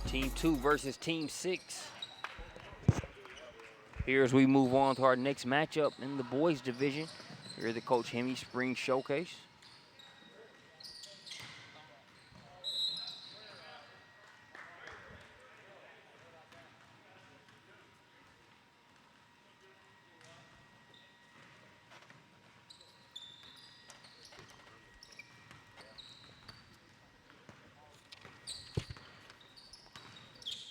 Team 2 versus Team 6. Here as we move on to our next matchup in the boys division. Here the Coach Hemi Spring Showcase.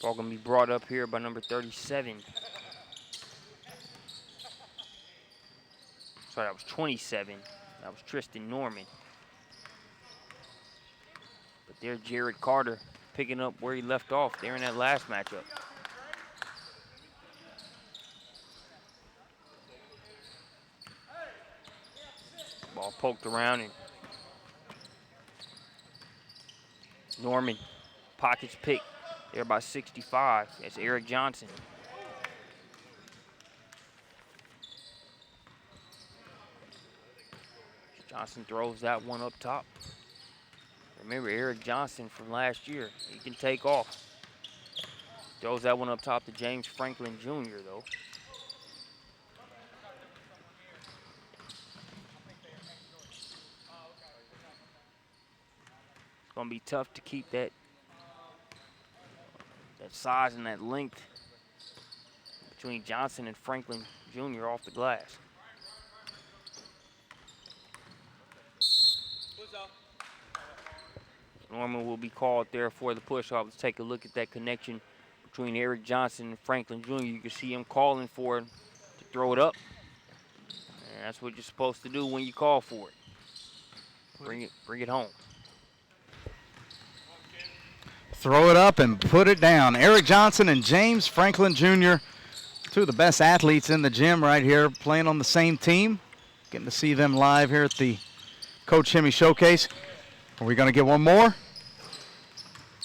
Ball gonna be brought up here by number 37. Sorry, that was 27. That was Tristan Norman. But there's Jared Carter picking up where he left off there in that last matchup. Ball poked around and Norman, pockets picked there by 65. That's Eric Johnson. Johnson throws that one up top. Remember Eric Johnson from last year. He can take off. Throws that one up top to James Franklin Jr. though. It's gonna be tough to keep that size and that length between Johnson and Franklin Jr. off the glass. Norman will be called there for the push-off. Let's take a look at that connection between Eric Johnson and Franklin Jr. You can see him calling for it to throw it up. And that's what you're supposed to do when you call for it. Bring it home. Throw it up and put it down. Eric Johnson and James Franklin Jr., two of the best athletes in the gym right here, playing on the same team. Getting to see them live here at the Coach Hemi Showcase. Are we going to get one more?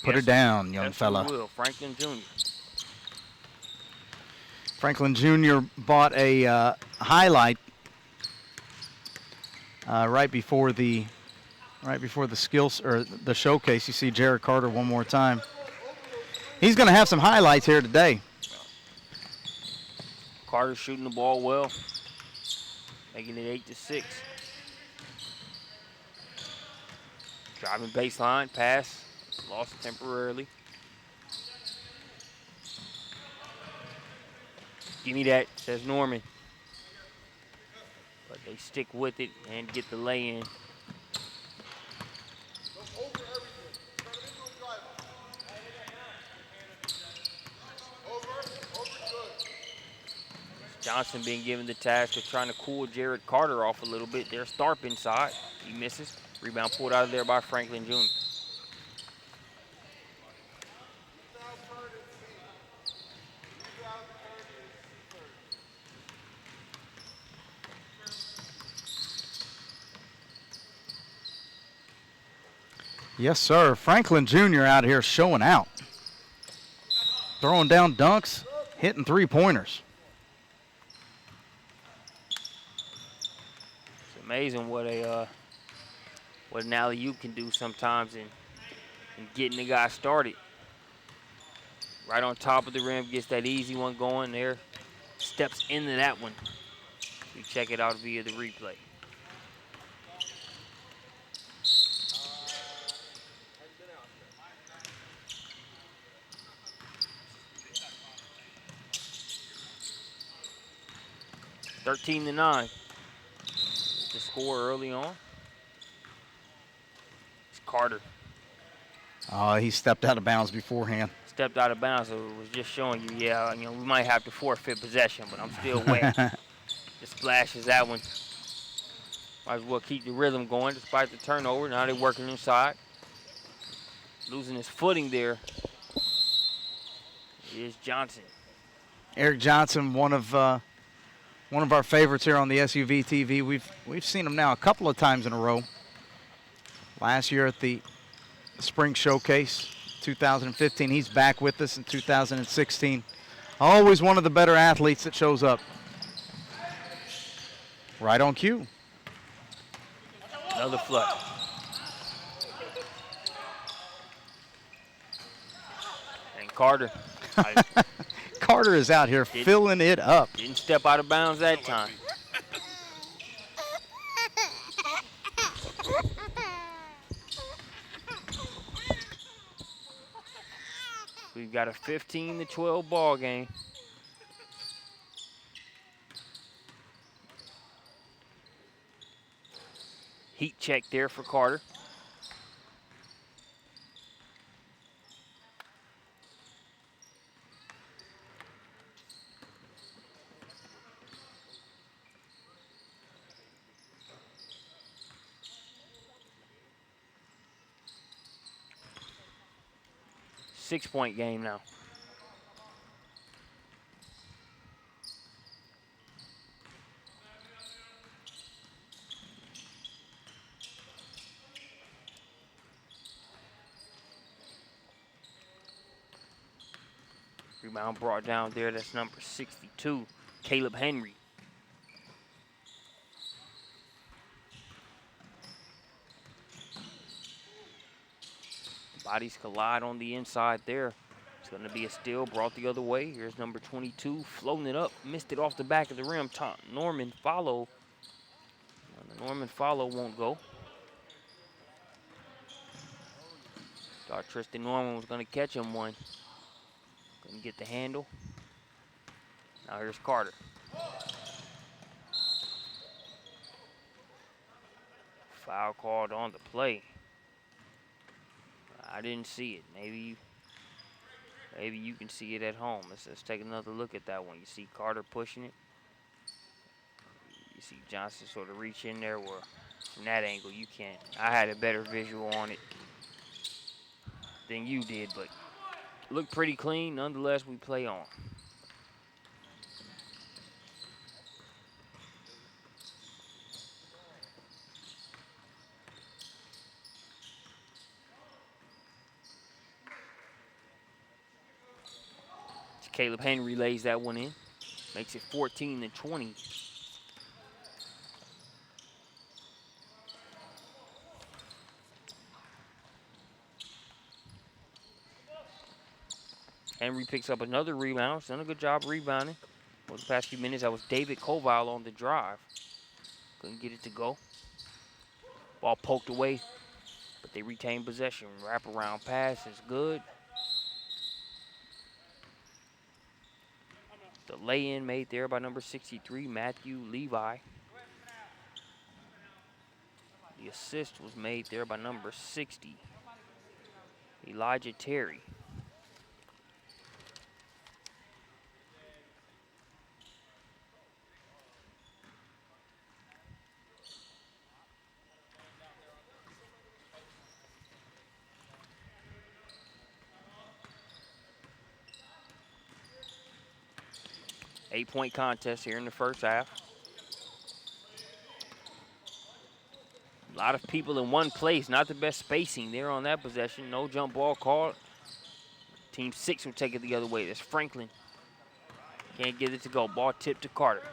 Put it down, young fella. We will. Franklin Jr. Franklin Jr. bought a highlight right before the skills or the showcase. You see Jared Carter one more time. He's going to have some highlights here today. Carter shooting the ball well, making it 8-6. Driving baseline, pass, lost temporarily. Give me that, says Norman. But they stick with it and get the lay-in. Johnson being given the task of trying to cool Jared Carter off a little bit. There's Tharp inside. He misses. Rebound pulled out of there by Franklin Jr. Yes, sir. Franklin Jr. out here showing out. Throwing down dunks, hitting three-pointers. It's amazing what an alley-oop can do sometimes in getting the guy started. Right on top of the rim, gets that easy one going there. Steps into that one. We check it out via the replay. (13-9). The score early on. It's Carter. He stepped out of bounds beforehand. Stepped out of bounds, so it was just showing you, we might have to forfeit possession, but I'm still wet. Just splashes that one. Might as well keep the rhythm going despite the turnover. Now they're working inside. Losing his footing there is Johnson. Eric Johnson, one of our favorites here on the SUV TV. We've seen him now a couple of times in a row. Last year at the Spring Showcase, 2015. He's back with us in 2016. Always one of the better athletes that shows up. Right on cue. Another flush. And Carter. Carter is out here filling it up. Didn't step out of bounds that time. We've got a 15-12 ball game. Heat check there for Carter. Six-point game now. Rebound brought down there. That's number 62, Caleb Henry. Bodies collide on the inside there. It's going to be a steal brought the other way. Here's number 22, floating it up. Missed it off the back of the rim. Norman follow. The Norman follow won't go. Thought Tristan Norman was going to catch him one. Couldn't get the handle. Now here's Carter. Foul called on the play. I didn't see it. Maybe you can see it at home. Let's take another look at that one. You see Carter pushing it. You see Johnson sort of reach in there where from that angle you can't. I had a better visual on it than you did, but looked pretty clean. Nonetheless, we play on. Caleb Henry lays that one in. Makes it 14-20. Henry picks up another rebound. He's done a good job rebounding. For the past few minutes, that was David Koval on the drive. Couldn't get it to go. Ball poked away, but they retain possession. Wraparound pass is good. The lay-in made there by number 63, Matthew Levi. The assist was made there by number 60, Elijah Terry. Eight-point contest here in the first half. A lot of people in one place, not the best spacing there on that possession. No jump ball called. Team 6 will take it the other way. That's Franklin. Can't get it to go. Ball tipped to Carter.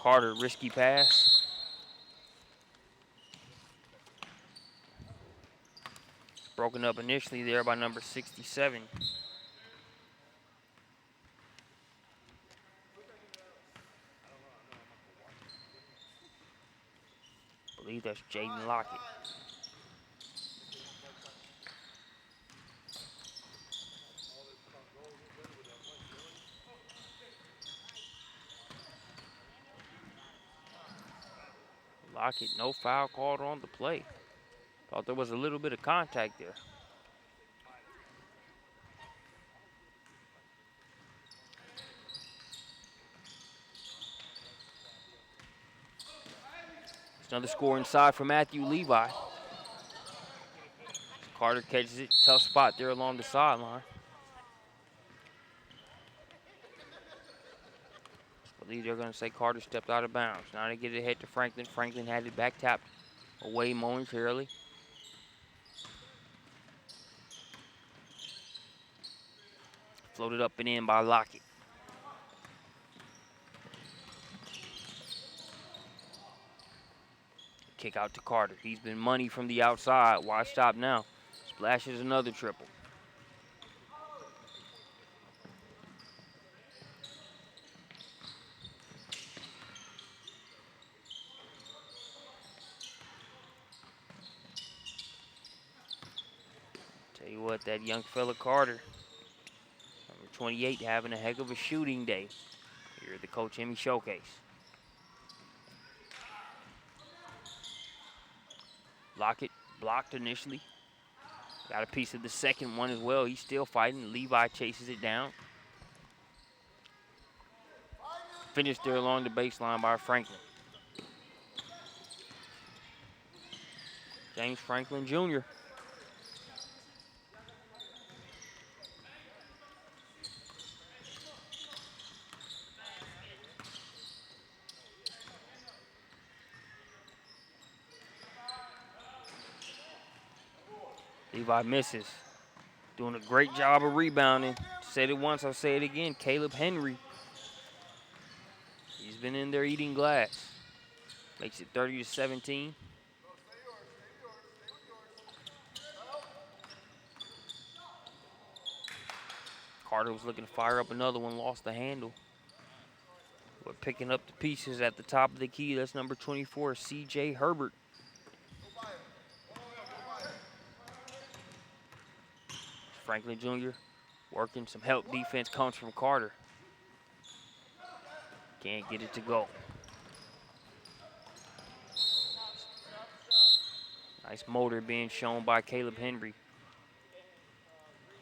Carter, risky pass. Broken up initially there by number 67. I believe that's Jaden Lockett. Lockett, no foul called on the play. Thought there was a little bit of contact there. Another score inside for Matthew Levi. Carter catches it. Tough spot there along the sideline. I believe they're going to say Carter stepped out of bounds. Now they get it ahead to Franklin. Franklin had it back tapped away momentarily. Floated up and in by Lockett. Kick out to Carter. He's been money from the outside. Why stop now? Splashes another triple. Tell you what, that young fella Carter, number 28, having a heck of a shooting day here at the Coach Hemme Showcase. Lockett blocked initially. Got a piece of the second one as well. He's still fighting. Levi chases it down. Finished there along the baseline by Franklin. James Franklin Jr. Levi misses. Doing a great job of rebounding. Said it once, I'll say it again. Caleb Henry. He's been in there eating glass. Makes it 30-17. Carter was looking to fire up another one, lost the handle. We're picking up the pieces at the top of the key. That's number 24, C.J. Herbert. Franklin Jr. working some help defense comes from Carter. Can't get it to go. Nice motor being shown by Caleb Henry.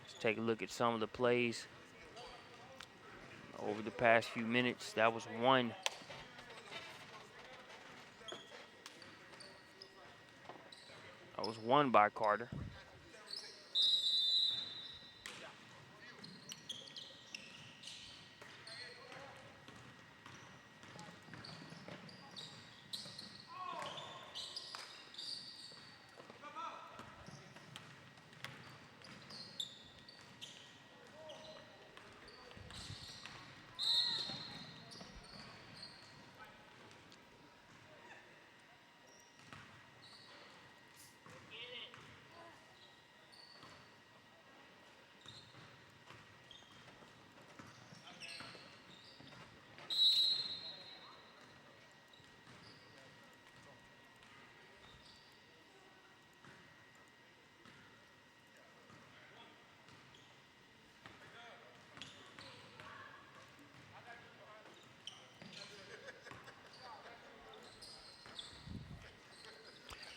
Let's take a look at some of the plays over the past few minutes. That was one. That was one by Carter.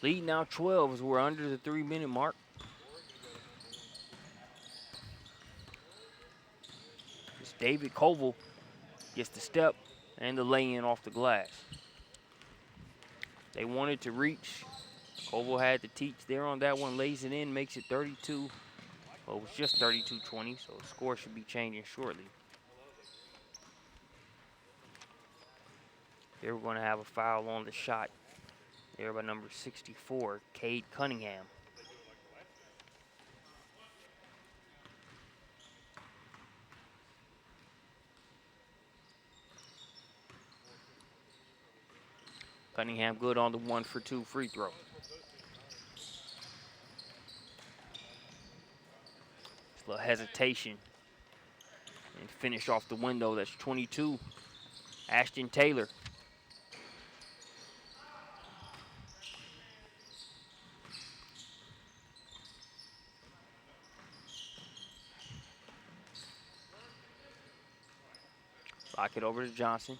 Lead now 12 as we're under the 3-minute mark. It's David Koval gets the step and the lay-in off the glass. They wanted to reach. Koval had to teach there on that one, lays it in, makes it 32. Well, it was just 32-20, so the score should be changing shortly. They were going to have a foul on the shot there by number 64, Cade Cunningham. Cunningham good on the 1-for-2 free throw. Just a little hesitation and finish off the window. That's 22, Ashton Taylor. Lock it over to Johnson.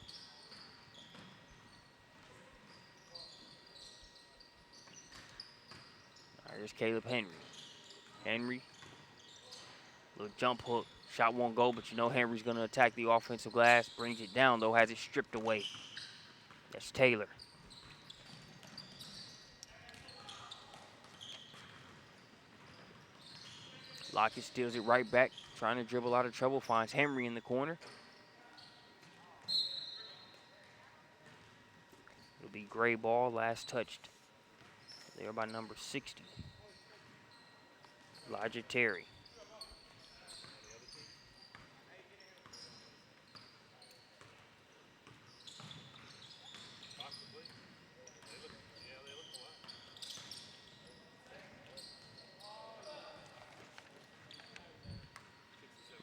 All right, here's Caleb Henry. Henry, little jump hook. Shot won't go, but you know Henry's going to attack the offensive glass. Brings it down, though, has it stripped away. That's Taylor. Lockett steals it right back, trying to dribble out of trouble, finds Henry in the corner. It'll be gray ball, last touched there by number 60, Elijah Terry.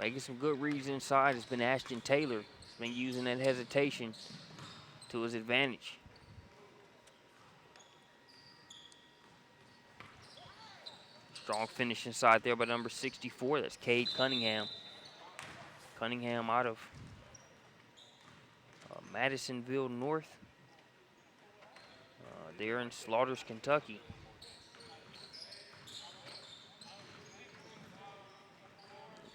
Making some good reads inside has been Ashton Taylor. He's been using that hesitation to his advantage. Strong finish inside there by number 64. That's Cade Cunningham. Cunningham out of Madisonville North. They're in Slaughters, Kentucky.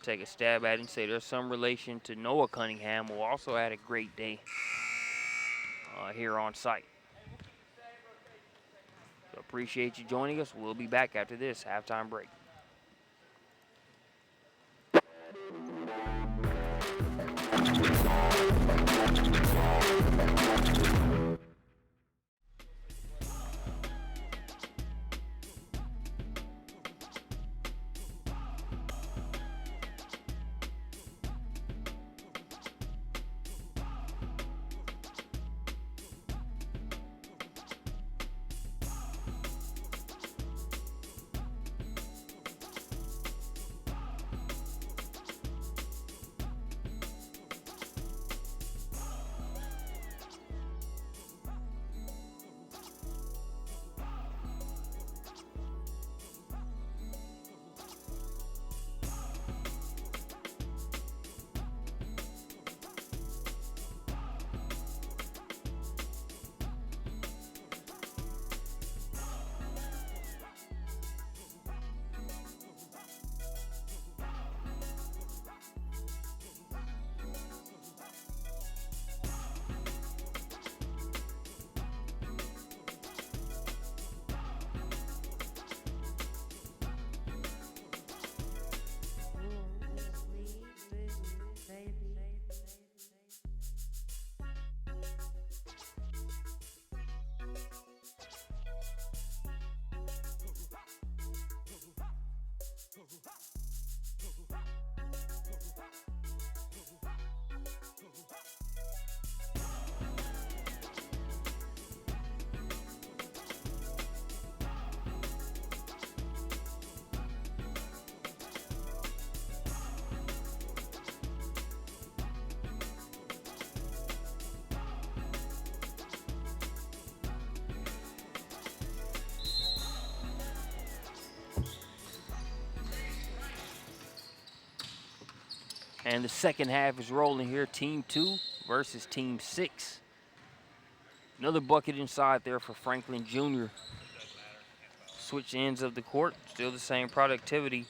Take a stab at it and say there's some relation to Noah Cunningham, who also had a great day here on site. So appreciate you joining us. We'll be back after this halftime break. And the second half is rolling here. Team 2 versus Team 6. Another bucket inside there for Franklin Jr. Switch ends of the court. Still the same productivity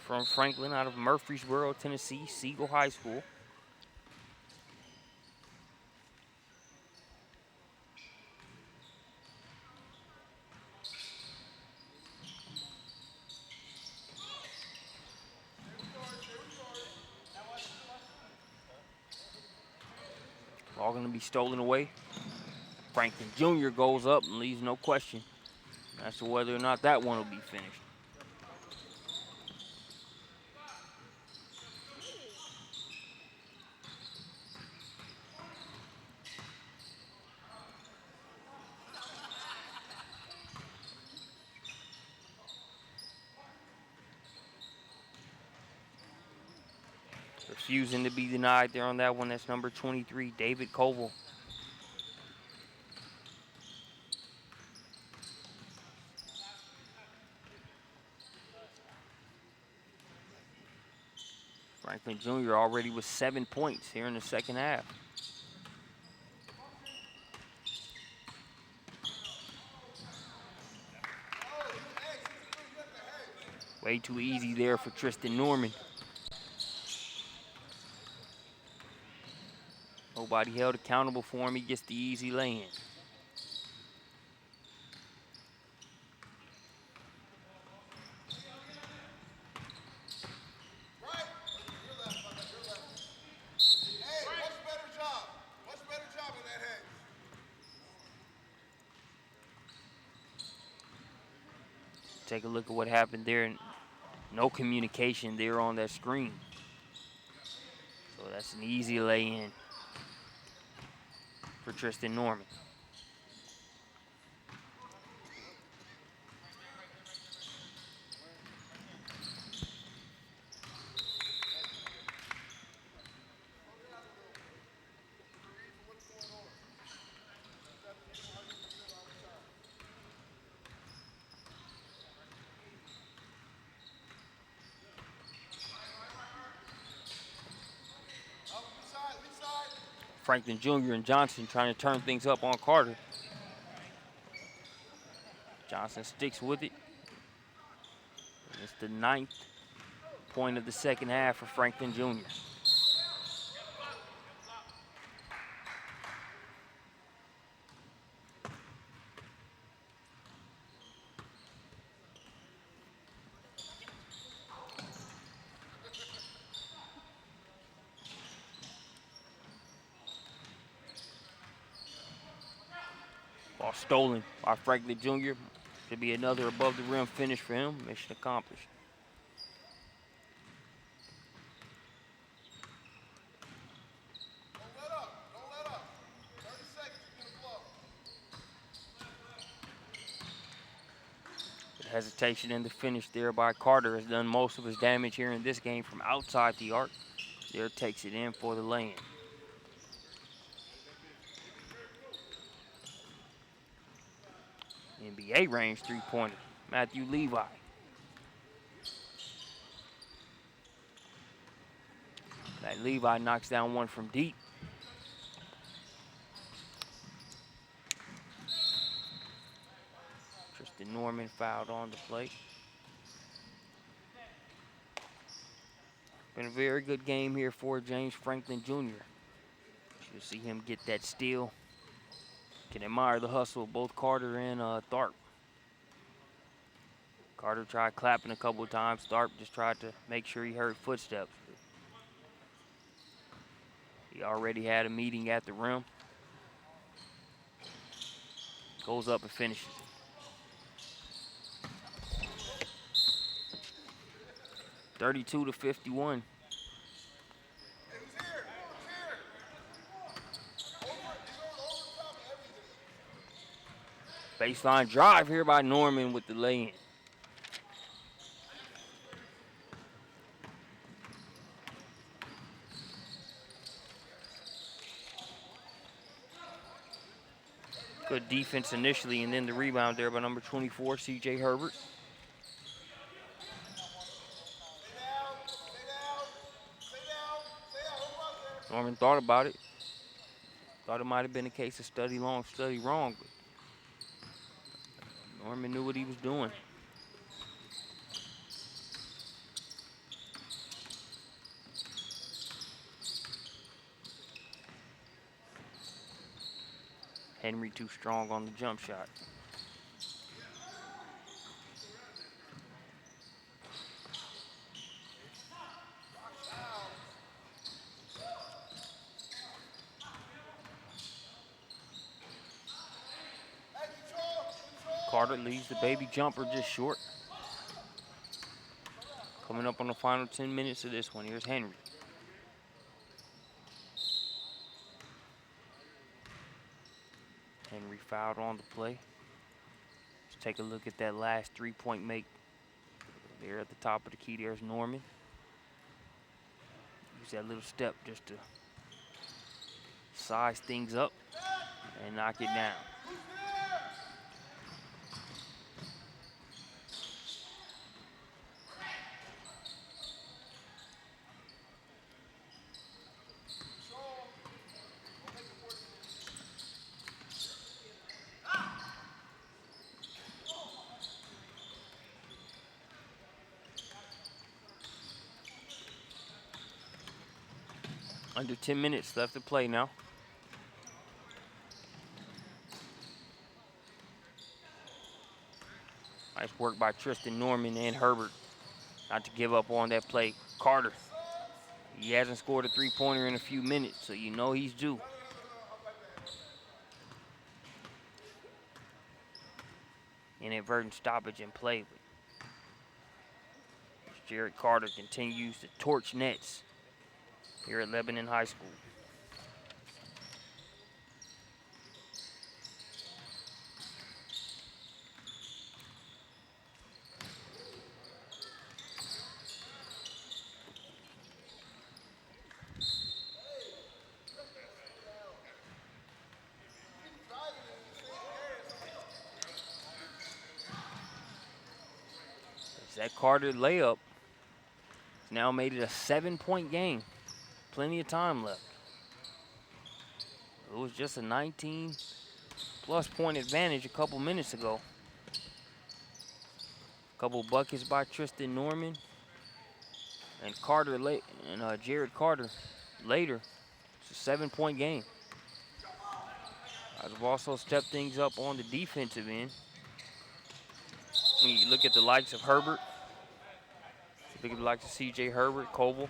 from Franklin out of Murfreesboro, Tennessee, Siegel High School. All going to be stolen away. Franklin Jr. goes up and leaves no question as to whether or not that one will be finished. Refusing to be denied there on that one. That's number 23, David Koval. Franklin Jr. already with 7 points here in the second half. Way too easy there for Tristan Norman. Nobody held accountable for him. He gets the easy lay-in. Take a look at what happened there. And no communication there on that screen. So that's an easy lay-in for Tristan Norman. Franklin Jr. and Johnson trying to turn things up on Carter. Johnson sticks with it. And it's the 9th point of the second half for Franklin Jr. Ball stolen by Franklin Jr. Should be another above the rim finish for him. Mission accomplished. Don't let up. Don't let up. 30 seconds, you're gonna blow. Hesitation in the finish there by Carter has done most of his damage here in this game from outside the arc. There takes it in for the lay-in. NBA range three-pointer, Matthew Levi. That Levi knocks down one from deep. Tristan Norman fouled on the play. Been a very good game here for James Franklin Jr. You'll see him get that steal. Can admire the hustle of both Carter and Tharp. Carter tried clapping a couple of times. Tharp just tried to make sure he heard footsteps. He already had a meeting at the rim. Goes up and finishes. (32-51). Baseline drive here by Norman with the lay-in. Good defense initially, and then the rebound there by number 24, C.J. Herbert. Norman thought about it. Thought it might have been a case of study long, study wrong, but Norman knew what he was doing. Henry too strong on the jump shot. Carter leaves the baby jumper just short. Coming up on the final 10 minutes of this one, here's Henry. Henry fouled on the play. Let's take a look at that last three-point make. There at the top of the key, there's Norman. Use that little step just to size things up and knock it down. Under 10 minutes left to play now. Nice work by Tristan Norman and Herbert not to give up on that play. Carter, he hasn't scored a three-pointer in a few minutes, so you know he's due. Inadvertent stoppage in play, but Jared Carter continues to torch nets here at Lebanon High School. That Carter layup has now made it a 7-point game. Plenty of time left. It was just a 19-plus point advantage a couple minutes ago. A couple buckets by Tristan Norman and Jared Carter later. It's a 7-point game. I've also stepped things up on the defensive end. When you look at the likes of Herbert, look at the likes of C.J. Herbert, Coble.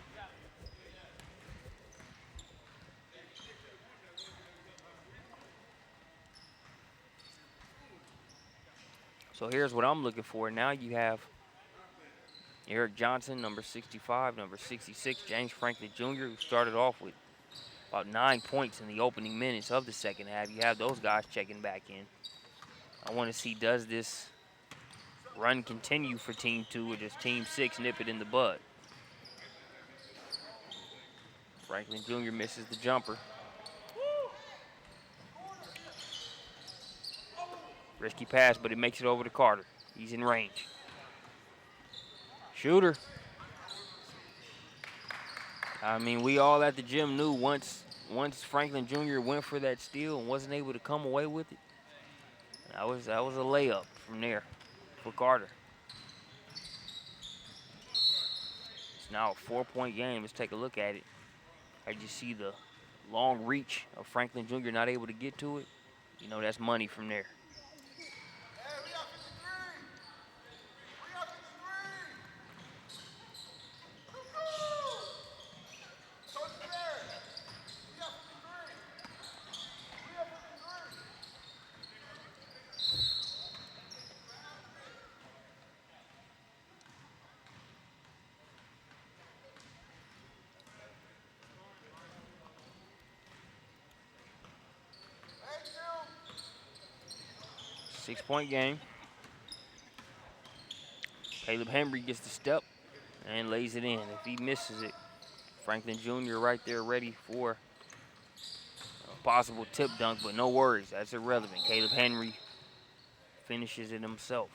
So here's what I'm looking for. Now you have Eric Johnson, number 65, number 66, James Franklin Jr., who started off with about 9 points in the opening minutes of the second half. You have those guys checking back in. I want to see, does this run continue for Team 2 or does Team 6 nip it in the bud? Franklin Jr. misses the jumper. Risky pass, but it makes it over to Carter. He's in range. Shooter. I mean, we all at the gym knew once Franklin Jr. went for that steal and wasn't able to come away with it, that was a layup from there for Carter. It's now a 4-point game. Let's take a look at it. As you see the long reach of Franklin Jr. not able to get to it, you know that's money from there. Six-point game. Caleb Henry gets the step and lays it in. If he misses it, Franklin Jr. right there ready for a possible tip dunk, but no worries, that's irrelevant. Caleb Henry finishes it himself.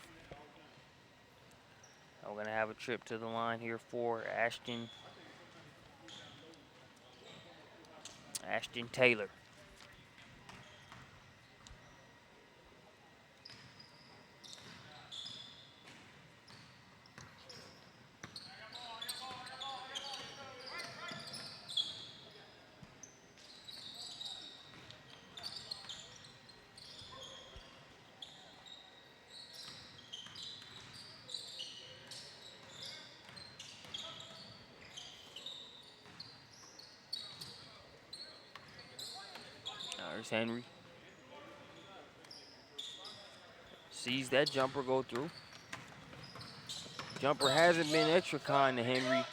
Now we're gonna have a trip to the line here for Ashton Taylor. There's Henry. Sees that jumper go through. Jumper hasn't been extra kind to Henry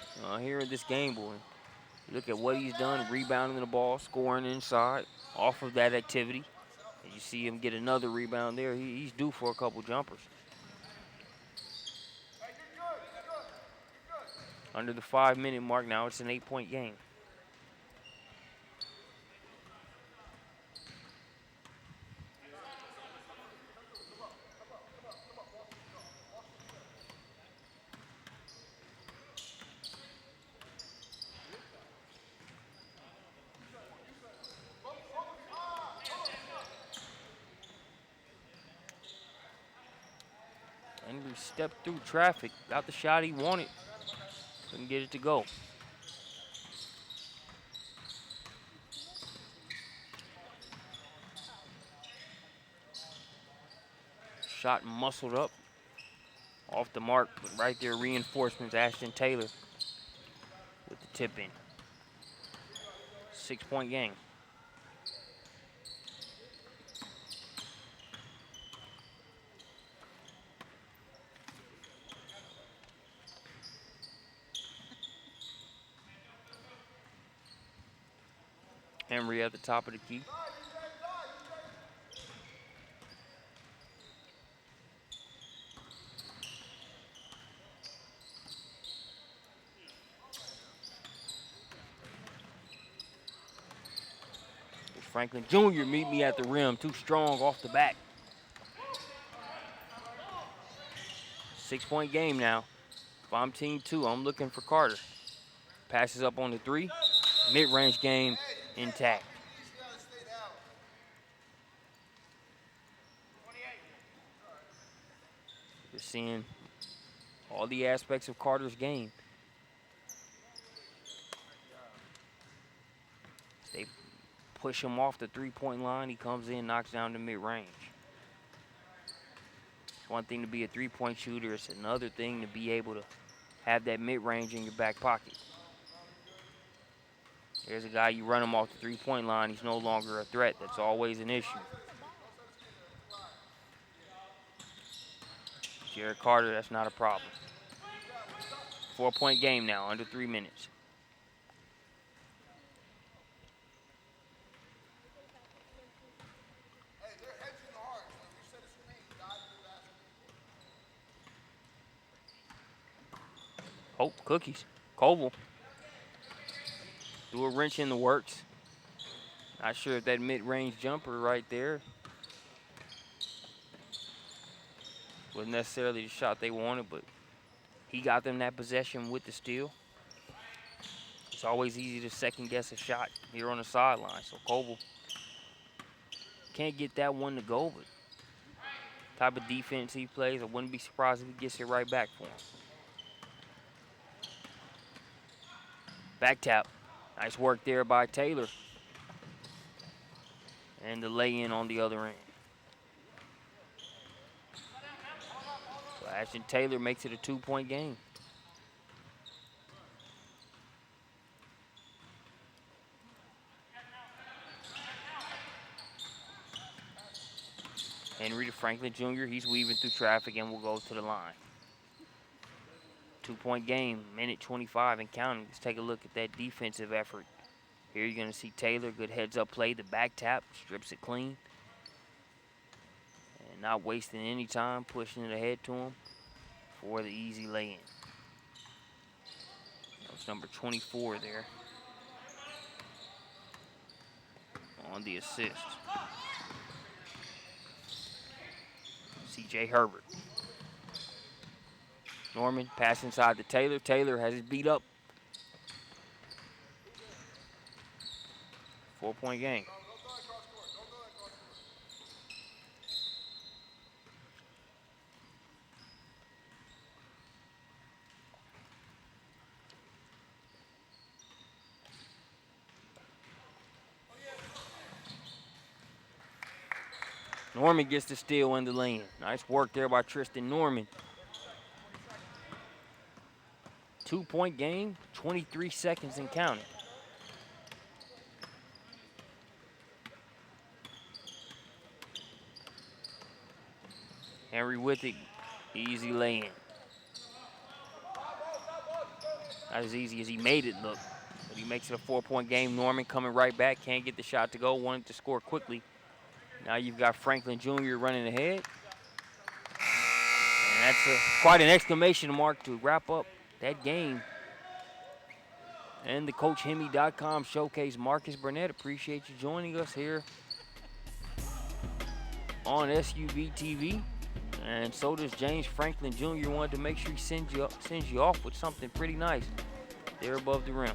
here in this game, boy. Look at what he's done, rebounding the ball, scoring inside off of that activity. And you see him get another rebound there. He's due for a couple jumpers. Under the 5-minute mark now, it's an 8-point game. Henry stepped through traffic, got the shot he wanted, couldn't get it to go. Shot muscled up, off the mark, but right there reinforcements Ashton Taylor with the tip in. 6-point game. Henry at the top of the key. Franklin Jr. meet me at the rim. Too strong off the back. 6-point game now. If I'm team 2, I'm looking for Carter. Passes up on the 3. Mid-range game intact. You're seeing all the aspects of Carter's game. They push him off the 3-point line. He comes in, knocks down the mid-range. It's one thing to be a 3-point shooter. It's another thing to be able to have that mid-range in your back pocket. There's a guy, you run him off the 3-point line, he's no longer a threat. That's always an issue. Jared Carter, that's not a problem. 4-point game now, under 3 minutes. Oh, cookies. Koval. Threw a wrench in the works. Not sure if that mid-range jumper right there wasn't necessarily the shot they wanted, but he got them that possession with the steal. It's always easy to second-guess a shot here on the sideline, so Koval can't get that one to go, but type of defense he plays, I wouldn't be surprised if he gets it right back for him. Back tap. Nice work there by Taylor. And the lay-in on the other end. So Ashton Taylor makes it a 2-point game. Henry to Franklin Jr., he's weaving through traffic and will go to the line. 2-point game, minute 25 and counting. Let's take a look at that defensive effort. Here you're going to see Taylor, good heads-up play. The back tap, strips it clean. And not wasting any time, pushing it ahead to him for the easy lay-in. That's number 24 there on the assist. C.J. Herbert. Norman, pass inside to Taylor. Taylor has it beat up. 4-point game. Norman gets the steal in the lane. Nice work there by Tristan Norman. 2-point game, 23 seconds and counting. Henry with it, easy lay-in. Not as easy as he made it look, but he makes it a 4-point game. Norman coming right back, can't get the shot to go, wanted to score quickly. Now you've got Franklin Jr. running ahead. And that's quite an exclamation mark to wrap up that game. And the CoachHemi.com showcase. Marcus Burnett, appreciate you joining us here on SUV TV. And so does James Franklin Jr. Wanted to make sure he sends you off with something pretty nice there above the rim.